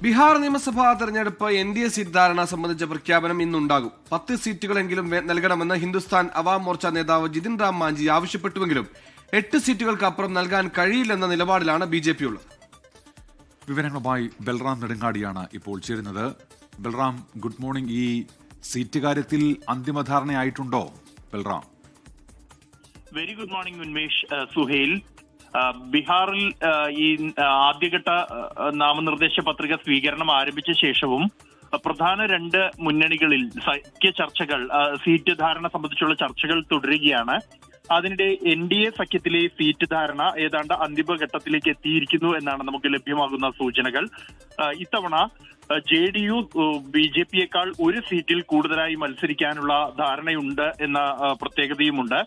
ബീഹാർ നിയമസഭാ തെരഞ്ഞെടുപ്പ് NDA seat ധാരണ സംബന്ധിച്ച പ്രഖ്യാപനം ഇന്നുണ്ടാകും. 10 സീറ്റുകളെങ്കിലും നൽകണമെന്ന് ഹിന്ദുസ്ഥാൻ അവാം മോർച്ച നേതാവ് ജിതിൻ റാം മാഞ്ചി ആവശ്യപ്പെട്ടുവെങ്കിലും 8 സീറ്റുകൾക്ക് അപ്പുറം നൽകാൻ കഴിയില്ലെന്ന നിലപാടിലാണ് BJP ഉള്ളത്. വിവരങ്ങളുമായി ബൽറാം നെടുങ്ങാടിയാണ് ഇപ്പോൾ ചേരുന്നത്. Balram, good morning. ഈ സീറ്റ് കാര്യത്തിൽ അന്തിമ ധാരണയായിട്ടുണ്ടോ Balram? Very good morning Unmesh. Suhail, ബീഹാറിൽ ഈ ആദ്യഘട്ട നാമനിർദ്ദേശ പത്രിക സ്വീകരണം ആരംഭിച്ച ശേഷവും പ്രധാന 2 മുന്നണികളിൽ സഖ്യ ചർച്ചകൾ, സീറ്റ് ധാരണ സംബന്ധിച്ചുള്ള ചർച്ചകൾ തുടരുകയാണ്. അതിനിടെ NDA സഖ്യത്തിലെ സീറ്റ് ധാരണ ഏതാണ്ട് അന്തിമഘട്ടത്തിലേക്ക് എത്തിയിരിക്കുന്നു എന്നാണ് നമുക്ക് ലഭ്യമാകുന്ന സൂചനകൾ. ഇത്തവണ JDU BJPയേക്കാൾ 1 സീറ്റിൽ കൂടുതലായി മത്സരിക്കാനുള്ള ധാരണയുണ്ട് എന്ന പ്രത്യേകതയുമുണ്ട്.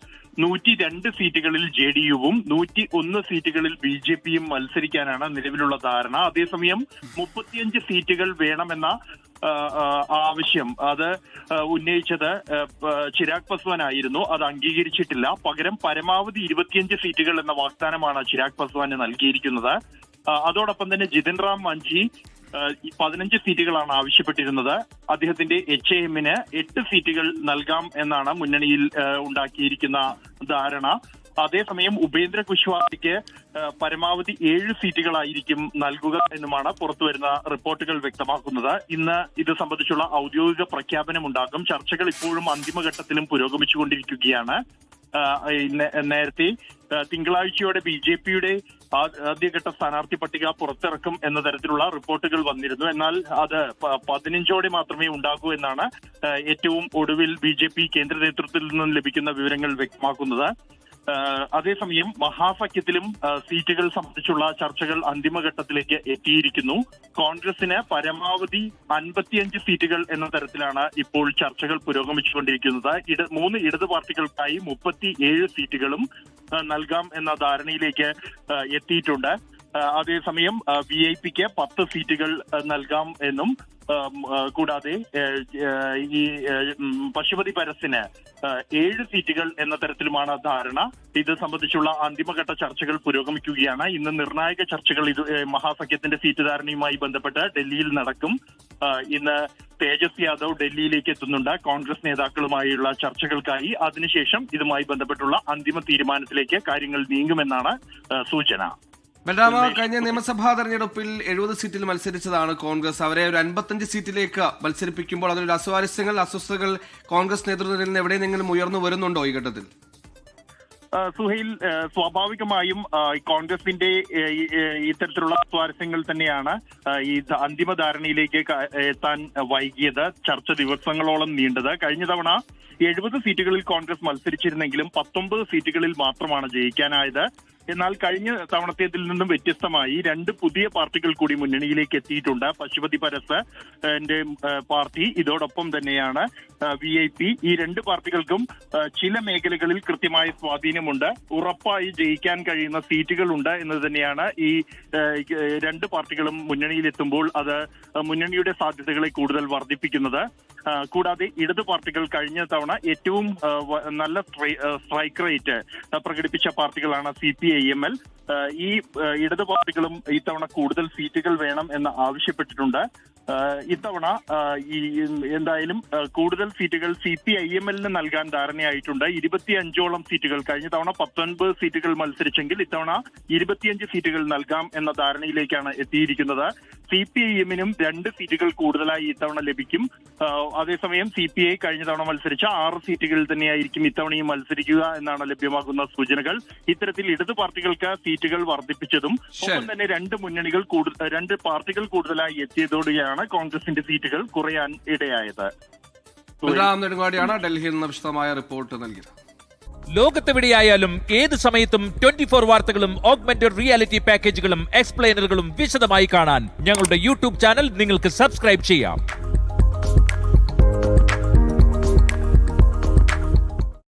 102 സീറ്റുകളിൽ JDUവും 101 സീറ്റുകളിൽ BJPയും മത്സരിക്കാനാണ് നിലവിലുള്ള ധാരണ. അതേസമയം 35 സീറ്റുകൾ വേണമെന്ന ആവശ്യം അത് ഉന്നയിച്ചത് ചിരാഗ് പസ്വാൻ ആയിരുന്നു. അത് അംഗീകരിച്ചിട്ടില്ല. പകരം പരമാവധി 25 സീറ്റുകൾ എന്ന വാഗ്ദാനമാണ് ചിരാഗ് പസ്വാന് നൽകിയിരിക്കുന്നത്. അതോടൊപ്പം തന്നെ ജിതിൻ റാം മാഞ്ചി 15 സീറ്റുകളാണ് ആവശ്യപ്പെട്ടിരുന്നത്. അദ്ദേഹത്തിന്റെ HAMന് 8 സീറ്റുകൾ നൽകാം എന്നാണ് മുന്നണിയിൽ ഉണ്ടാക്കിയിരിക്കുന്ന ധാരണ. അതേസമയം ഉപേന്ദ്ര കുശ്വാഹയ്ക്ക് പരമാവധി 7 സീറ്റുകളായിരിക്കും നൽകുക എന്നുമാണ് പുറത്തുവരുന്ന റിപ്പോർട്ടുകൾ വ്യക്തമാക്കുന്നത്. ഇന്ന് ഇത് സംബന്ധിച്ചുള്ള ഔദ്യോഗിക പ്രഖ്യാപനം ഉണ്ടാകും. ചർച്ചകൾ ഇപ്പോഴും അന്തിമഘട്ടത്തിലും പുരോഗമിച്ചുകൊണ്ടിരിക്കുകയാണ്. നേരത്തെ തിങ്കളാഴ്ചയോടെ BJPയുടെ ആദ്യഘട്ട സ്ഥാനാർത്ഥി പട്ടിക പുറത്തിറക്കും എന്ന തരത്തിലുള്ള റിപ്പോർട്ടുകൾ വന്നിരുന്നു. എന്നാൽ അത് 15ഓടെ മാത്രമേ ഉണ്ടാകൂ എന്നാണ് ഏറ്റവും ഒടുവിൽ BJP കേന്ദ്ര നേതൃത്വത്തിൽ നിന്നും ലഭിക്കുന്ന വിവരങ്ങൾ വ്യക്തമാക്കുന്നത്. അതേസമയം മഹാസഖ്യത്തിലും സീറ്റുകൾ സംബന്ധിച്ചുള്ള ചർച്ചകൾ അന്തിമഘട്ടത്തിലേക്ക് എത്തിയിരിക്കുന്നു. കോൺഗ്രസിന് പരമാവധി 55 സീറ്റുകൾ എന്ന തരത്തിലാണ് ഇപ്പോൾ ചർച്ചകൾ പുരോഗമിച്ചുകൊണ്ടിരിക്കുന്നത്. 3 ഇടത് പാർട്ടികൾക്കായി 37 സീറ്റുകളും നൽകാം എന്ന ധാരണയിലേക്ക് എത്തിയിട്ടുണ്ട്. അതേസമയം VIP-ക്ക് 10 സീറ്റുകൾ നൽകാം എന്നും കൂടാതെ ഈ പശുപതി പരസിന് 7 സീറ്റുകൾ എന്ന തരത്തിലുമാണ് ധാരണ. ഇത് സംബന്ധിച്ചുള്ള അന്തിമഘട്ട ചർച്ചകൾ പുരോഗമിക്കുകയാണ്. ഇന്ന് നിർണായക ചർച്ചകൾ മഹാസഖ്യത്തിന്റെ സീറ്റ് ധാരണയുമായി ബന്ധപ്പെട്ട് ഡൽഹിയിൽ നടക്കും. ഇന്ന് തേജസ്വി യാദവ് ഡൽഹിയിലേക്ക് എത്തുന്നുണ്ട് കോൺഗ്രസ് നേതാക്കളുമായുള്ള ചർച്ചകൾക്കായി. അതിനുശേഷം ഇതുമായി ബന്ധപ്പെട്ടുള്ള അന്തിമ തീരുമാനത്തിലേക്ക് കാര്യങ്ങൾ നീങ്ങുമെന്നാണ് സൂചന. ബൽറാമ, കഴിഞ്ഞ നിയമസഭാ തെരഞ്ഞെടുപ്പിൽ 70 സീറ്റിൽ മത്സരിച്ചതാണ് കോൺഗ്രസ്. അവരെ ഒരു 55 സീറ്റിലേക്ക് മത്സരിപ്പിക്കുമ്പോൾ അതിലൊരു അസ്വസ്ഥതകൾ കോൺഗ്രസ് നേതൃത്വത്തിൽ നിന്ന് എവിടെയെങ്കിലും ഉയർന്നു വരുന്നുണ്ടോ ഈ ഘട്ടത്തിൽ? സുഹൈൽ, സ്വാഭാവികമായും കോൺഗ്രസിന്റെ ഇത്തരത്തിലുള്ള സ്വാരസ്യങ്ങൾ തന്നെയാണ് ഈ അന്തിമ ധാരണയിലേക്ക് എത്താൻ വൈകിയത്. ചർച്ച ദിവസങ്ങളോളം നീണ്ടത്. കഴിഞ്ഞ തവണ 70 സീറ്റുകളിൽ കോൺഗ്രസ് മത്സരിച്ചിരുന്നെങ്കിലും 19 സീറ്റുകളിൽ മാത്രമാണ് ജയിക്കാനായത്. എന്നാൽ കഴിഞ്ഞ തവണത്തേതിൽ നിന്നും വ്യത്യസ്തമായി 2 പുതിയ പാർട്ടികൾ കൂടി മുന്നണിയിലേക്ക് എത്തിയിട്ടുണ്ട്. പശുപതി പരസ് പാർട്ടി, ഇതോടൊപ്പം തന്നെയാണ് VIP. ഈ 2 പാർട്ടികൾക്കും ചില മേഖലകളിൽ കൃത്യമായ സ്വാധീനമുണ്ട്. ഉറപ്പായി ജയിക്കാൻ കഴിയുന്ന സീറ്റുകളുണ്ട് എന്ന് തന്നെയാണ് ഈ 2 പാർട്ടികളും മുന്നണിയിലെത്തുമ്പോൾ അത് മുന്നണിയുടെ സാധ്യതകളെ കൂടുതൽ വർദ്ധിപ്പിക്കുന്നത്. കൂടാതെ ഇടത് പാർട്ടികൾ കഴിഞ്ഞ തവണ ഏറ്റവും നല്ല സ്ട്രൈക്ക് റേറ്റ് പ്രകടിപ്പിച്ച പാർട്ടികളാണ് CPIML. ഈ ഇടത് പാർട്ടികളും ഇത്തവണ കൂടുതൽ സീറ്റുകൾ വേണം എന്ന് ആവശ്യപ്പെട്ടിട്ടുണ്ട്. ഇത്തവണ എന്തായാലും കൂടുതൽ സീറ്റുകൾ CPIML-ന് നൽകാൻ ധാരണയായിട്ടുണ്ട്. 25ഓളം സീറ്റുകൾ. കഴിഞ്ഞ തവണ 19 സീറ്റുകൾ മത്സരിച്ചെങ്കിൽ ഇത്തവണ 25 സീറ്റുകൾ നൽകാം എന്ന ധാരണയിലേക്കാണ് എത്തിയിരിക്കുന്നത്. CPIM-നും 2 സീറ്റുകൾ കൂടുതലായി ഇത്തവണ ലഭിക്കും. അതേസമയം CPI കഴിഞ്ഞ തവണ മത്സരിച്ച 6 സീറ്റുകളിൽ തന്നെയായിരിക്കും ഇത്തവണയും മത്സരിക്കുക എന്നാണ് ലഭ്യമാകുന്ന സൂചനകൾ. ഇത്തരത്തിൽ ഇടത് പാർട്ടികൾക്ക് സീറ്റുകൾ വർദ്ധിപ്പിച്ചതും ഒപ്പം തന്നെ 2 പാർട്ടികൾ കൂടുതലായി എത്തിയതോടെയാണ് കോൺഗ്രസിന്റെ സീറ്റുകൾ കുറയാൻ ഇടയായത്. ബൽറാം നെടുങ്ങാടിയാണ് ഡൽഹിയിൽ നിന്ന് വിശദമായ റിപ്പോർട്ട് നൽകിയത്. ലോകത്തെവിടെയായാലും ഏത് സമയത്തും 24 വാർത്തകളും ഓഗ്മെന്റഡ് റിയാലിറ്റി പാക്കേജുകളും എക്സ്പ്ലെയിനറുകളും വിശദമായി കാണാൻ ഞങ്ങളുടെ YouTube ചാനൽ നിങ്ങൾക്ക് സബ്സ്ക്രൈബ് ചെയ്യാം.